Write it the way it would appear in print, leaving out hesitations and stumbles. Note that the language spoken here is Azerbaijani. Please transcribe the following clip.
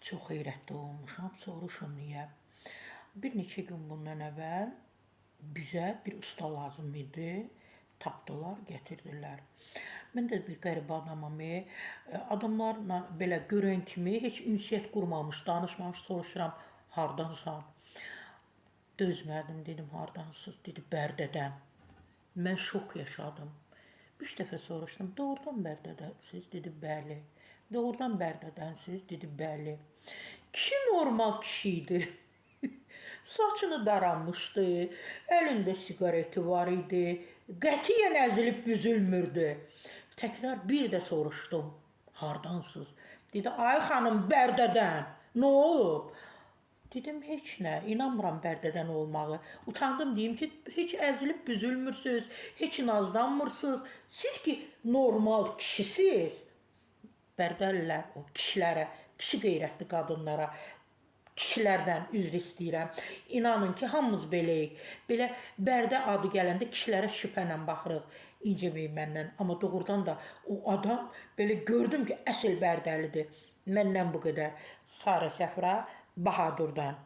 Çox heyrətli olmuşam. Soruşun niyə? Bir neçə gün bundan əvvəl bizə bir usta lazım idi. Tapdılar, gətirdilər. Mən də bir qəribə adamam. Adamlarla belə görən kimi heç ünsiyyət qurmamış, danışmamış soruşuram, hardansan? Dözmədim, dedim, hardansınız? Dedi, Bərdədən. Mən şok yaşadım. 3 dəfə soruşdum, doğrudan Bərdədənsiz? Dedi, bəli. Doğrudan Bərdədənsiz? Dedi, bəli. Kişi normal kişi idi. Saçını daranmışdı, əlində siqareti var idi, qətiyyən əzilib büzülmürdü. Təkrar bir də soruşdum, hardansınız? Dedi, ay xanım, Bərdədən. Nə olub? Dedim, heç nə, inanmıram Bərdədən olmağı. Utandım, deyim ki, heç əzilib büzülmürsünüz, heç nazlanmırsınız. Siz ki, normal kişisiz. Bərdəlilər o kişilərə, kişi qeyrətli qadınlara, kişilərdən üzr istəyirəm. İnanın ki, hamımız beləyik. Belə Bərdə adı gələndə kişilərə şübhə ilə baxırıq. İnciməyin məndən. Amma doğrudan da o adam belə gördüm ki, əsl Bərdəlidir. Məndən bu qədər. Sarı Səfra Bahadurdan.